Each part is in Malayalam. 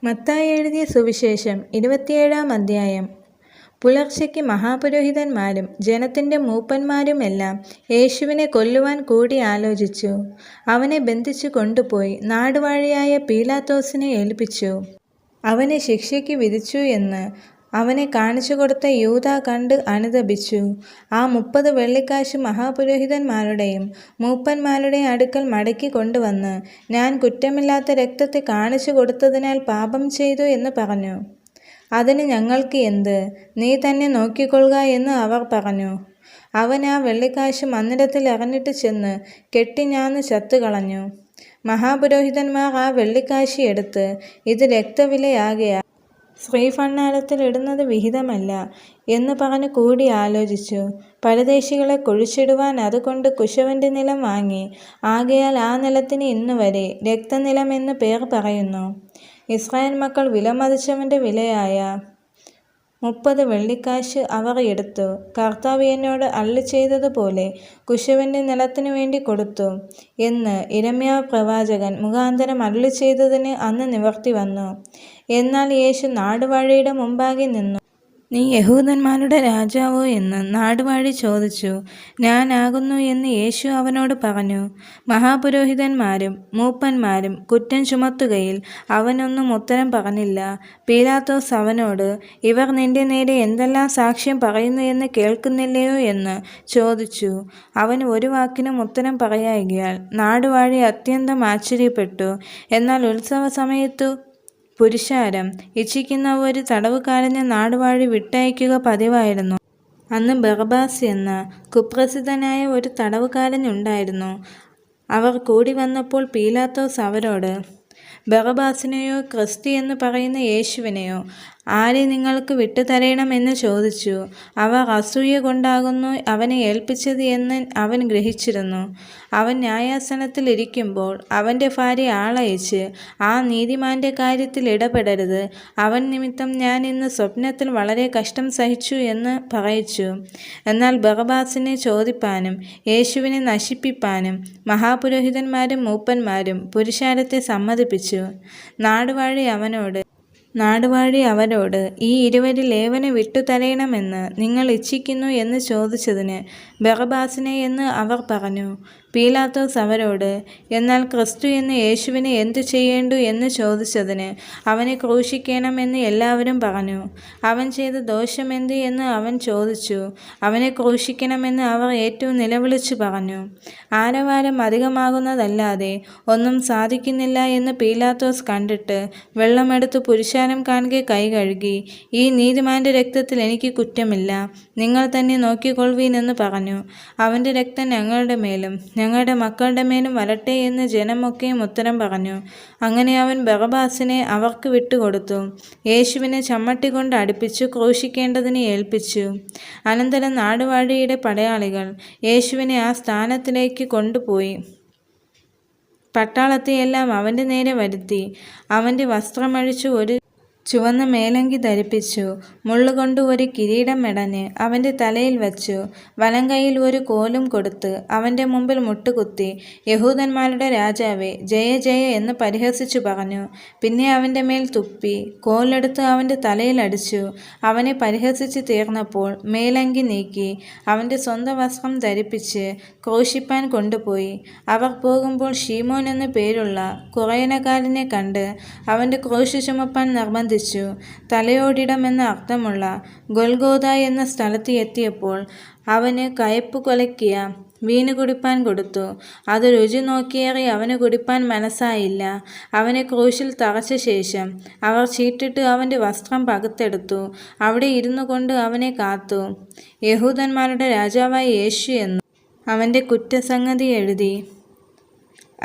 മത്തായി എഴുതിയ സുവിശേഷം 27-ാം അധ്യായം. പുലർച്ചയ്ക്ക് മഹാപുരോഹിതന്മാരും ജനത്തിൻ്റെ മൂപ്പന്മാരുമെല്ലാം യേശുവിനെ കൊല്ലുവാൻ കൂടി ആലോചിച്ചു. അവനെ ബന്ധിച്ചു കൊണ്ടുപോയി നാടുവാഴിയായ പീലാത്തോസിനെ ഏൽപ്പിച്ചു. അവനെ ശിക്ഷയ്ക്ക് വിധിച്ചു എന്ന് അവനെ കാണിച്ചു കൊടുത്ത യൂദാ കണ്ട് അനുതപിച്ചു. ആ 30 വെള്ളിക്കാശ് മഹാപുരോഹിതന്മാരുടെയും മൂപ്പന്മാരുടെയും അടുക്കൽ മടക്കി കൊണ്ടുവന്ന്, ഞാൻ കുറ്റമില്ലാത്ത രക്തത്തെ കാണിച്ചു കൊടുത്തതിനാൽ പാപം ചെയ്തു എന്ന് പറഞ്ഞു. അതിന് ഞങ്ങൾക്ക് എന്ത്? നീ തന്നെ നോക്കിക്കൊള്ളുക എന്ന് അവർ പറഞ്ഞു. അവൻ ആ വെള്ളിക്കാശ് മന്ദിരത്തിൽ എറിഞ്ഞിട്ട് ചെന്ന് കെട്ടിഞ്ഞാന്ന് ചത്തുകളഞ്ഞു. മഹാപുരോഹിതന്മാർ ആ വെള്ളിക്കാശി എടുത്ത്, ഇത് രക്തവിലയാകയാൽ ശ്രീഭണ്ഡാരത്തിൽ ഇടുന്നത് വിഹിതമല്ല എന്ന് പറഞ്ഞ് കൂടി ആലോചിച്ചു. പരദേശികളെ കുഴിച്ചിടുവാൻ അതുകൊണ്ട് കുശവൻ്റെ നിലം വാങ്ങി. ആകയാൽ ആ നിലത്തിന് ഇന്നുവരെ രക്തനിലം എന്ന് പേർ പറയുന്നു. ഇസ്രായേൽ മക്കൾ വിലമതിച്ചവൻ്റെ വിലയായ 30 വെള്ളിക്കാശ് അവർ എടുത്തു. കർത്താവ് എന്നോട് അരുളി ചെയ്തതുപോലെ കുശവൻ്റെ നിലത്തിനു വേണ്ടി കൊടുത്തു എന്ന് യിരെമ്യാവ് പ്രവാചകൻ മുഖാന്തരം അരുളി ചെയ്തതിന് അന്ന് നിവർത്തി വന്നു. എന്നാൽ യേശു നാടുവാഴിയുടെ മുമ്പാകെ നിന്നു. നീ യഹൂദന്മാരുടെ രാജാവോ എന്ന് നാടുവാഴി ചോദിച്ചു. ഞാനാകുന്നു എന്ന് യേശു അവനോട് പറഞ്ഞു. മഹാപുരോഹിതന്മാരും മൂപ്പന്മാരും കുറ്റം ചുമത്തുകയിൽ അവനൊന്നും ഉത്തരം പറഞ്ഞില്ല. പീലാത്തോസ് അവനോട്, ഇവർ നിന്റെ നേരെ എന്തെല്ലാം സാക്ഷ്യം പറയുന്നു എന്ന് കേൾക്കുന്നില്ലയോ എന്ന് ചോദിച്ചു. അവൻ ഒരു വാക്കിനും ഉത്തരം പറയായ്കയാൽ നാടുവാഴി അത്യന്തം ആശ്ചര്യപ്പെട്ടു. എന്നാൽ ഉത്സവ സമയത്തു പുരുഷാരം ഇച്ഛിക്കുന്ന ഒരു തടവുകാരനെ നാടുവാഴി വിട്ടയക്കുക പതിവായിരുന്നു. അന്ന് ബറബ്ബാസ് എന്ന കുപ്രസിദ്ധനായ ഒരു തടവുകാരൻ ഉണ്ടായിരുന്നു. അവർ കൂടി വന്നപ്പോൾ പീലാത്തോസ് അവരോട്, ബറബ്ബാസിനെയോ ക്രിസ്തു എന്ന് പറയുന്ന യേശുവിനെയോ ആരെ നിങ്ങൾക്ക് വിട്ടുതരണമെന്ന് ചോദിച്ചു. അവർ അസൂയ കൊണ്ടാകുന്നു അവനെ ഏൽപ്പിച്ചത് എന്ന് അവൻ ഗ്രഹിച്ചിരുന്നു. അവൻ ന്യായാസനത്തിൽ ഇരിക്കുമ്പോൾ അവൻ്റെ ഭാര്യ ആളയച്ച്, ആ നീതിമാൻ്റെ കാര്യത്തിൽ ഇടപെടരുത്, അവൻ നിമിത്തം ഞാൻ ഇന്ന് സ്വപ്നത്തിൽ വളരെ കഷ്ടം സഹിച്ചു എന്ന് പറയിച്ചു. എന്നാൽ ബറബ്ബാസിനെ ചോദിപ്പാനും യേശുവിനെ നശിപ്പിപ്പാനും മഹാപുരോഹിതന്മാരും മൂപ്പന്മാരും പുരുഷാരത്തെ സമ്മതിപ്പിച്ചു. നാടുവാഴി അവരോട്, ഈ ഇരുവരിൽ ഏവനെ വിട്ടുതരണമെന്ന് നിങ്ങൾ ഇച്ഛിക്കുന്നു എന്ന് ചോദിച്ചതിന് ബറബ്ബാസിനെ എന്ന് അവർ പറഞ്ഞു. പീലാത്തോസ് അവരോട്, എന്നാൽ ക്രിസ്തു എന്ന യേശുവിനെ എന്തു ചെയ്യേണ്ടു എന്ന് ചോദിച്ചതിന് അവനെ ക്രൂശിക്കണമെന്ന് എല്ലാവരും പറഞ്ഞു. അവൻ ചെയ്ത ദോഷമെന്ത് എന്ന് അവൻ ചോദിച്ചു. അവനെ ക്രൂശിക്കണമെന്ന് അവർ ഏറ്റവും നിലവിളിച്ചു പറഞ്ഞു. ആരവാരം അധികമാകുന്നതല്ലാതെ ഒന്നും സാധിക്കുന്നില്ല എന്ന് പീലാത്തോസ് കണ്ടിട്ട് വെള്ളമെടുത്ത് പുരുഷാരം കാണുക കൈ കഴുകി, ഈ നീതിമാന്റെ രക്തത്തിൽ എനിക്ക് കുറ്റമില്ല, നിങ്ങൾ തന്നെ നോക്കിക്കൊള്ളുവീൻ എന്ന് പറഞ്ഞു. അവൻ്റെ രക്തം ഞങ്ങളുടെ മേലും ഞങ്ങളുടെ മക്കളുടെ മേലും വരട്ടെ എന്ന് ജനമൊക്കെയും ഉത്തരം പറഞ്ഞു. അങ്ങനെ അവൻ ബറബ്ബാസിനെ അവർക്ക് വിട്ടുകൊടുത്തു. യേശുവിനെ ചമ്മട്ടി കൊണ്ട് അടിപ്പിച്ചു ക്രൂശിക്കേണ്ടതിന് ഏൽപ്പിച്ചു. അനന്തരം നാടുവാഴിയുടെ പടയാളികൾ യേശുവിനെ ആ സ്ഥാനത്തിലേക്ക് കൊണ്ടുപോയി പട്ടാളത്തെയെല്ലാം അവൻ്റെ നേരെ വരുത്തി. അവൻ്റെ വസ്ത്രമഴിച്ചു ഒരു ചുവന്ന മേലങ്കി ധരിപ്പിച്ചു. മുള്ളുകൊണ്ട് ഒരു കിരീടം മെടഞ്ഞ് അവൻ്റെ തലയിൽ വച്ചു. വലങ്കൈയിൽ ഒരു കോലും കൊടുത്ത് അവൻ്റെ മുമ്പിൽ മുട്ടുകുത്തി, യഹൂദന്മാരുടെ രാജാവേ, ജയ ജയ എന്ന് പരിഹസിച്ചു പറഞ്ഞു. പിന്നെ അവൻ്റെ മേൽ തുപ്പി കോലെടുത്ത് അവൻ്റെ തലയിൽ അടിച്ചു. അവനെ പരിഹസിച്ച് തീർന്നപ്പോൾ മേലങ്കി നീക്കി അവൻ്റെ സ്വന്തം വസ്ത്രം ധരിപ്പിച്ച് ക്രൂശിപ്പാൻ കൊണ്ടുപോയി. അവർ പോകുമ്പോൾ ശീമോൻ എന്നു പേരുള്ള കുറേനക്കാരനെ കണ്ട് അവൻ്റെ ക്രൂശ് ചുമപ്പാൻ നിർബന്ധിച്ചു. തലയോടിടം എന്ന അർത്ഥമുള്ള ഗൊൽഗോഥ എന്ന സ്ഥലത്ത് എത്തിയപ്പോൾ അവന് കയ്പ് കലക്കിയ വീഞ്ഞ് കുടിപ്പാൻ കൊടുത്തു. അത് രുചി നോക്കിയേറി അവന് കുടിപ്പാൻ മനസ്സായില്ല. അവനെ ക്രൂശിൽ തറച്ച ശേഷം അവർ ചീട്ടിട്ട് അവൻ്റെ വസ്ത്രം പകുത്തെടുത്തു. അവിടെ ഇരുന്നു കൊണ്ട് അവനെ കാത്തു. യഹൂദന്മാരുടെ രാജാവായ യേശു എന്നും അവൻ്റെ കുറ്റസംഗതി എഴുതി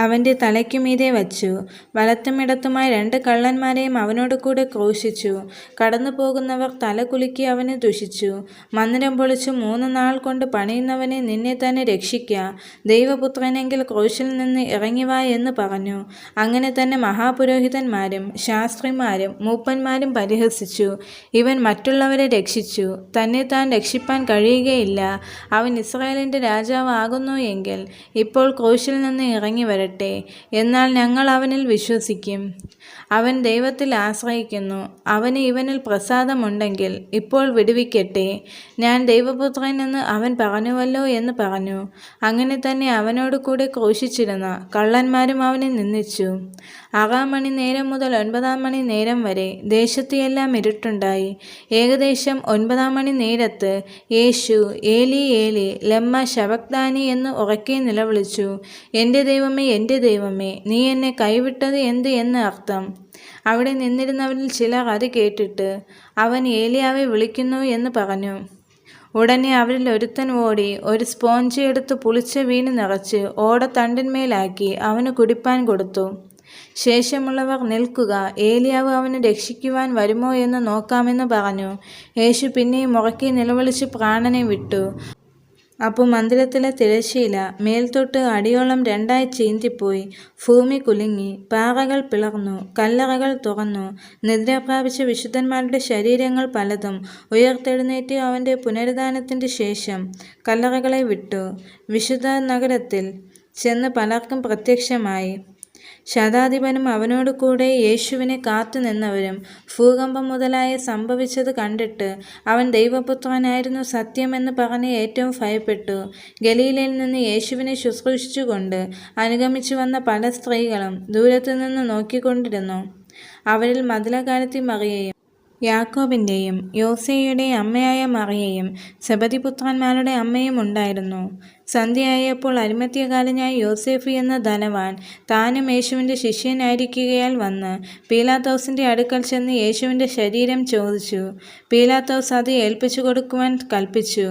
അവൻ്റെ തലയ്ക്കുമീതെ വച്ചു. വലത്തും ഇടത്തുമായി 2 കള്ളന്മാരെയും അവനോട് കൂടെ ക്രൂശിച്ചു. കടന്നു പോകുന്നവർ തല കുലുക്കി അവനെ ദുഷിച്ചു. മന്ദിരം പൊളിച്ചു 3 നാൾ കൊണ്ട് പണിയുന്നവനെ, നിന്നെ തന്നെ രക്ഷിക്കുക, ദൈവപുത്രനെങ്കിൽ ക്രൂശിൽ നിന്ന് ഇറങ്ങിവാ എന്ന് പറഞ്ഞു. അങ്ങനെ തന്നെ മഹാപുരോഹിതന്മാരും ശാസ്ത്രിമാരും മൂപ്പന്മാരും പരിഹസിച്ചു. ഇവൻ മറ്റുള്ളവരെ രക്ഷിച്ചു, തന്നെ താൻ രക്ഷിപ്പാൻ കഴിയുകയില്ല. അവൻ ഇസ്രായേലിൻ്റെ രാജാവ് ആകുന്നു എങ്കിൽ ഇപ്പോൾ ക്രൂശിൽ നിന്ന് ഇറങ്ങി വരട്ടെ. വരട്ടെ, എന്നാൽ ഞങ്ങൾ അവനിൽ വിശ്വസിക്കും. അവൻ ദൈവത്തിൽ ആശ്രയിക്കുന്നു. അവന് ഇവനിൽ പ്രസാദമുണ്ടെങ്കിൽ ഇപ്പോൾ വിടുവിക്കട്ടെ. ഞാൻ ദൈവപുത്രൻ എന്ന് അവൻ പറഞ്ഞുവല്ലോ എന്ന് പറഞ്ഞു. അങ്ങനെ തന്നെ അവനോട് കൂടെ ക്രൂശിച്ചിരുന്ന കള്ളന്മാരും അവനെ നിന്ദിച്ചു. 6-ാം മണി നേരം മുതൽ 9-ാം മണി നേരം വരെ ദേശത്ത് എല്ലാം ഇരുട്ടുണ്ടായി. ഏകദേശം 9-ാം മണി നേരത്ത് യേശു ഏലി ഏലി ലമ്മ ശബക്താനി എന്ന് ഉറക്കെ നിലവിളിച്ചു. എൻ്റെ ദൈവമേ, നീ എന്നെ കൈവിട്ടത് എന്ത് എന്ന് അർത്ഥം. അവിടെ നിന്നിരുന്നവരിൽ ചിലർ അത് കേട്ടിട്ട്, അവൻ ഏലിയാവെ വിളിക്കുന്നു എന്ന് പറഞ്ഞു. ഉടനെ അവരിൽ ഒരുത്തൻ ഓടി ഒരു സ്പോഞ്ച് എടുത്ത് പുളിച്ച വീണ് നിറച്ച് ഓടത്തണ്ടിന്മേലാക്കി അവന് കുടിപ്പാൻ കൊടുത്തു. ശേഷമുള്ളവർ, നിൽക്കുക, ഏലിയാവ് അവനെ രക്ഷിക്കുവാൻ വരുമോ എന്ന് നോക്കാമെന്ന് പറഞ്ഞു. യേശു പിന്നെയും ഉറക്കെ നിലവിളിച്ച് പ്രാണനെ വിട്ടു. അപ്പോൾ മന്ദിരത്തിലെ തിരശ്ശീല മേൽത്തൊട്ട് അടിയോളം 2ആയി ചീന്തിപ്പോയി. ഭൂമി കുലുങ്ങി, പാറകൾ പിളർന്നു, കല്ലറകൾ തുറന്നു. നിദ്ര പ്രാപിച്ച വിശുദ്ധന്മാരുടെ ശരീരങ്ങൾ പലതും ഉയർത്തെഴുന്നേറ്റ് അവൻ്റെ പുനരുദ്ധാനത്തിൻ്റെ ശേഷം കല്ലറകളെ വിട്ടു. വിശുദ്ധ നഗരത്തിൽ ചെന്ന് പലർക്കും പ്രത്യക്ഷമായി. ശതാധിപനും അവനോട് കൂടെ യേശുവിനെ കാത്തു നിന്നവരും ഭൂകമ്പം മുതലായ സംഭവിച്ചത് കണ്ടിട്ട് അവൻ ദൈവപുത്രനായിരുന്നു സത്യമെന്ന് പറഞ്ഞ് ഏറ്റവും ഭയപ്പെട്ടു. ഗലീലയിൽ നിന്ന് യേശുവിനെ ശുശ്രൂഷിച്ചുകൊണ്ട് അനുഗമിച്ചു വന്ന പല സ്ത്രീകളും ദൂരത്തു നിന്ന് നോക്കിക്കൊണ്ടിരുന്നു. അവരിൽ മഗ്ദലക്കാരത്തി മറിയയും യാക്കോബിൻ്റെയും യോസേയുടെയും അമ്മയായ മറിയയും സെബദിപുത്രന്മാരുടെ അമ്മയും ഉണ്ടായിരുന്നു. സന്ധ്യയായപ്പോൾ അരിമത്യകാരനായ യോസേഫ് എന്ന ധനവാൻ താനും യേശുവിൻ്റെ ശിഷ്യനായിരിക്കുകയാൽ വന്ന് പീലാത്തോസിൻ്റെ അടുക്കൽ ചെന്ന് യേശുവിൻ്റെ ശരീരം ചോദിച്ചു. പീലാത്തോസ് അത് ഏൽപ്പിച്ചു കൊടുക്കുവാൻ കൽപ്പിച്ചു.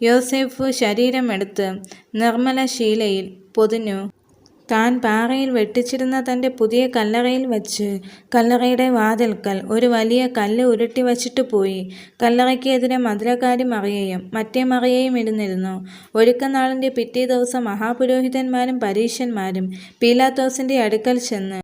യോസേഫ് ശരീരം എടുത്ത് നിർമ്മല ശീലയിൽ പൊതിഞ്ഞു താൻ പാറയിൽ വെട്ടിച്ചിരുന്ന തൻ്റെ പുതിയ കല്ലറയിൽ വച്ച് കല്ലറയുടെ വാതിൽക്കൽ ഒരു വലിയ കല്ല് ഉരുട്ടി വച്ചിട്ട് പോയി. കല്ലറയ്ക്ക് എതിരെ മഗ്ദലക്കാരി മറിയയും മറ്റേ മറിയയും ഇരുന്നിരുന്നു. ഒരുക്കനാളിൻ്റെ പിറ്റേ ദിവസം മഹാപുരോഹിതന്മാരും പരീശന്മാരും പീലാത്തോസിൻ്റെ അടുക്കൽ ചെന്ന്,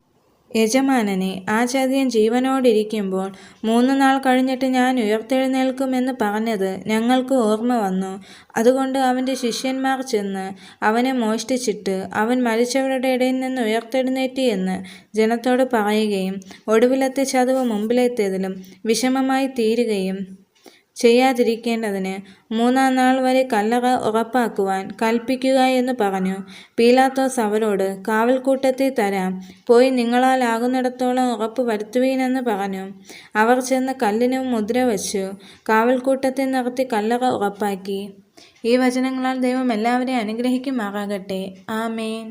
യജമാനനെ, ആ ചതിയൻ ജീവനോടിരിക്കുമ്പോൾ 3 നാൾ കഴിഞ്ഞിട്ട് ഞാൻ ഉയർത്തെഴുന്നേൽക്കുമെന്ന് പറഞ്ഞത് ഞങ്ങൾക്ക് ഓർമ്മ വന്നു. അതുകൊണ്ട് അവൻ്റെ ശിഷ്യന്മാർ ചെന്ന് അവനെ മോഷ്ടിച്ചിട്ട് അവൻ മരിച്ചവരുടെ ഇടയിൽ നിന്ന് ഉയർത്തെഴുന്നേറ്റ് എന്ന് ജനത്തോട് പറയുകയും ഒടുവിലത്തെ ചതവ് മുമ്പിലത്തേതിലും വിഷമമായി തീരുകയും ചെയ്യാതിരിക്കേണ്ടതിന് 3-ാം നാൾ വരെ കല്ലറ ഉറപ്പാക്കുവാൻ കൽപ്പിക്കുക എന്ന് പറഞ്ഞു. പീലാത്തോസ് അവരോട്, കാവൽക്കൂട്ടത്തെ തരാം, പോയി നിങ്ങളാൽ ആകുന്നിടത്തോളം ഉറപ്പ് വരുത്തുവീനെന്ന് പറഞ്ഞു. അവർ ചെന്ന് കല്ലിന് മുദ്ര വച്ചു കാവൽക്കൂട്ടത്തെ നിർത്തി കല്ലറ ഉറപ്പാക്കി. ഈ വചനങ്ങളാൽ ദൈവം എല്ലാവരെയും അനുഗ്രഹിക്കുമാറാകട്ടെ. ആമേൻ.